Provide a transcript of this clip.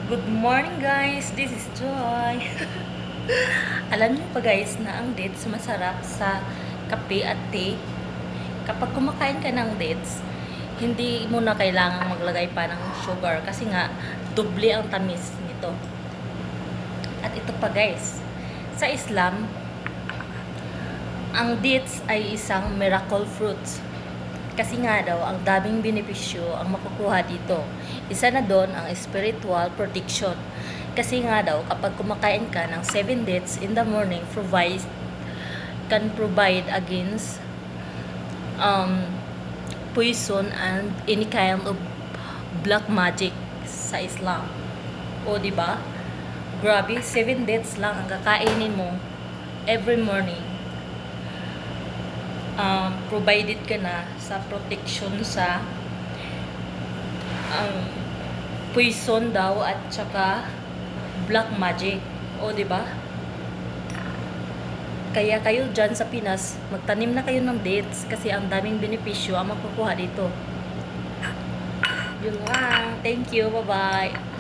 Good morning guys, this is Joy. Alam niyo pa guys na ang dates masarap sa kape at tea. Kapag kumakain ka ng dates, hindi mo na kailangang maglagay pa ng sugar kasi nga doble ang tamis nito. At ito pa guys, sa Islam, ang dates ay isang miracle fruits. Kasi nga daw, ang daming benepisyo ang makukuha dito. Isa na doon ang spiritual protection. Kasi nga daw, kapag kumakain ka ng 7 dates in the morning, can provide against poison and any kind of black magic sa Islam. O, di ba? Grabe, 7 dates lang ang kakainin mo every morning. Provided ka na sa protection sa poison daw at saka black magic. O, di ba? Kaya kayo dyan sa Pinas, magtanim na kayo ng dates kasi ang daming benepisyo ang makukuha dito. Yun lang. Thank you. Bye-bye.